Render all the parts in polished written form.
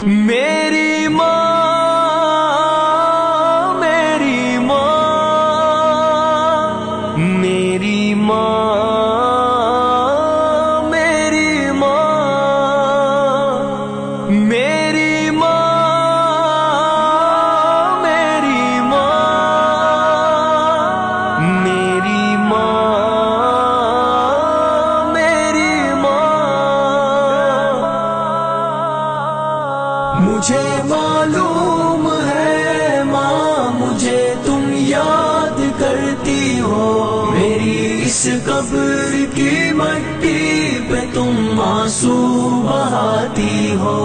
میری ماں، میری ماں، میری ماں، میری ماں، میری ماں، میری ماں، میری ماں، میری ماں۔ مجھے معلوم ہے ماں، مجھے تم یاد کرتی ہو، میری اس قبر کی مٹی پہ تم آنسو بہاتی ہو،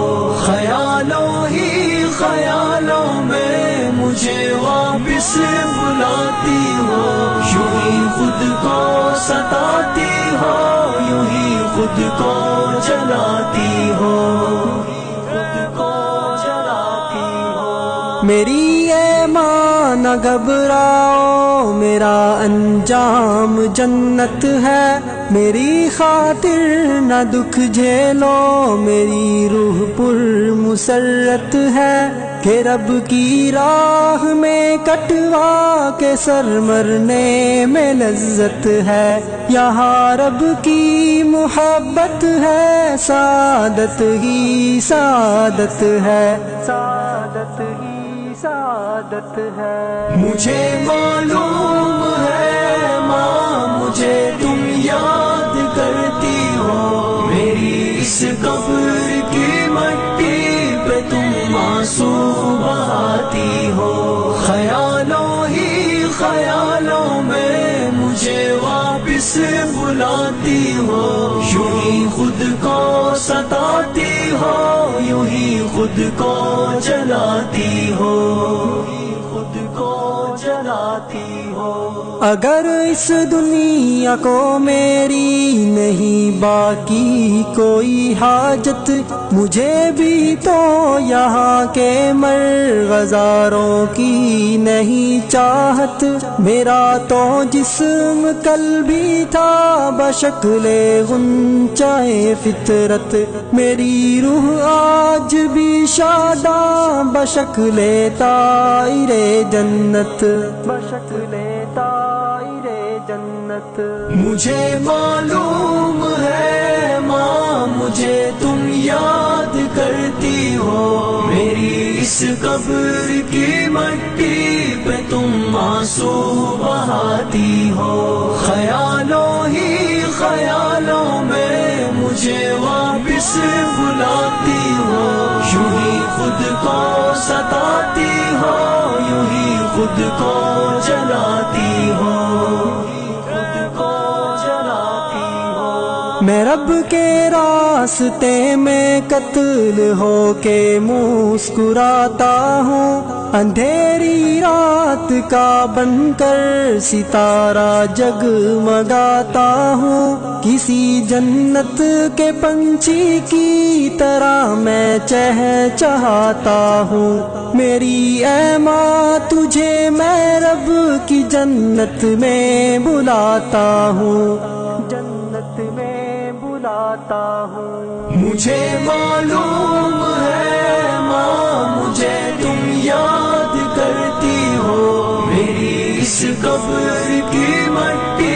خیالوں ہی خیالوں میں مجھے واپس بلاتی ہو، یوں ہی خود کو ستاتی ہو، یوں ہی خود کو جلاتی ہو، میری اے ماں نہ گھبراؤ، میرا انجام جنت ہے، میری خاطر نہ دکھ جھیلو، میری روح پر مسرت ہے، کہ رب کی راہ میں کٹوا کے سر مرنے میں لذت ہے، یہاں رب کی محبت ہے، سعادت ہی سعادت ہے، سعادت ہی سعادت ہے۔ مجھے معلوم ہے ماں، مجھے تم یاد کرتی ہو، میری اس قبر کی مٹی پہ تم آنسو بہاتی ہو، خیالوں ہی خیالوں میں مجھے واپس بلاتی ہو، یوں ہی خود کو ستاتی ہو، یوں ہی خود کو جلاتی ہو، خود کو جلاتی ہو۔ اگر اس دنیا کو میری نہیں باقی کوئی حاجت، مجھے بھی تو یہاں کے مرغزاروں کی نہیں چاہت، میرا تو جسم کل بھی تھا بشکل غنچۂ فطرت، میری روح آج بھی شاداں بشکل طائر جنت، بشکل طائر جنت۔ مجھے معلوم ہے ماں، مجھے تم یاد کرتی ہو، میری اس قبر کی مٹی پہ تم آنسو بہاتی ہو، خیالوں ہی خیالوں میں مجھے واپس بلاتی ہو، یوں ہی خود کو ستاتی ہو، یوں ہی خود کو جلاتی ہو، خود کو جلاتی ہو۔ میں رب کے راستے میں قتل ہو کے مسکراتا ہوں، اندھیری رات کا بن کر ستارہ جگمگاتا ہوں، کسی جنت کے پنچھی کی طرح میں چہچہاتا ہوں، میری اے ماں تجھے میں رب کی جنت میں بلاتا ہوں، جنت میں بلاتا ہوں۔ مجھے معلوم ہے ماں، مجھے تم یاد کرتی ہو، میری اس قبر کی مٹی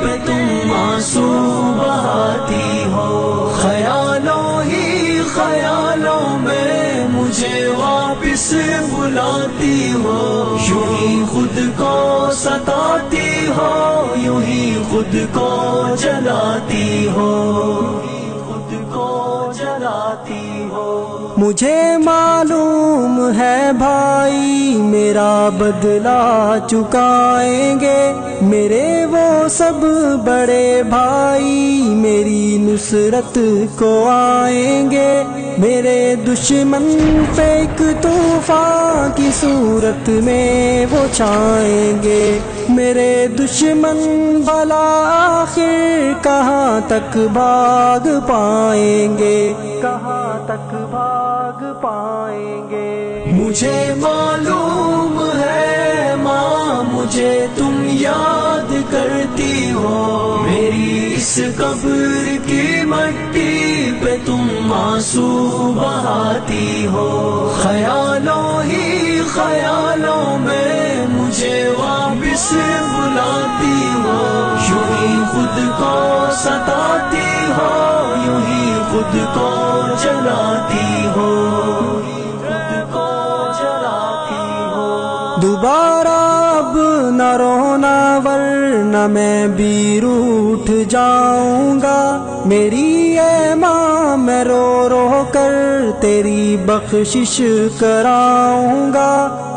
پہ تم آنسو بہاتی ہو، خیالوں ہی خیالوں میں مجھے واپس بلاتی ہو، یوں ہی خود کو ستاتی ہو، یوں ہی خود کو جلاتی ہو، خود کو جلاتی ہو۔ مجھے معلوم ہے بھائی میرا بدلہ چکائیں گے، میرے وہ سب بڑے بھائی میری نصرت کو آئیں گے، میرے دشمن پہ ایک طوفان کی صورت میں وہ چھائیں گے، میرے دشمن بھلا آخر کہاں تک بھاگ پائیں گے، کہاں تک بھاگ پائیں گے۔ مجھے معلوم ہے ماں، مجھے تم یاد کرتی ہو، میری اس قبر کی مٹی پہ تم آنسو بہاتی ہو، خیالوں ہی خیالوں میں مجھے واپس بلاتی ہو، یوں ہی خود کو ستاتی ہو، یوں ہی خود کو جلاتی ہو، خود کو جلاتی ہو۔ دوبارہ اب نہ رونا ورنہ میں بھی روٹھ جاؤں گا، میری اے ماں میں رو رو کر تیری بخشش کراؤں گا،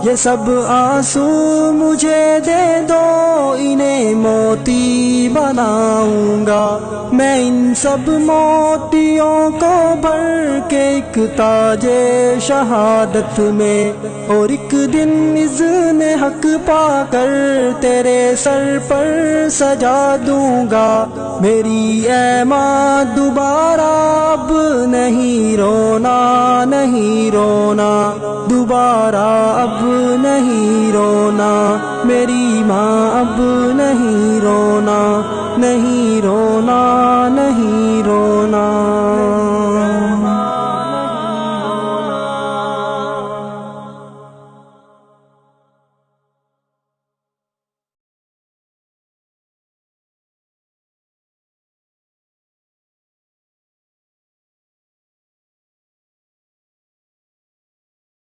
یہ سب آنسو مجھے دے دو انہیں موتی بناؤں گا، میں ان سب موتیوں کو بھر کے ایک تاج شہادت میں اور ایک دن اذن حق پا کر تیرے سر پر سجا دوں گا، میری اے ماں دوبارہ اب نہیں رونا نہیں رونا، دوبارہ اب نہیں رونا، میری ماں اب نہیں رونا نہیں رونا نہیں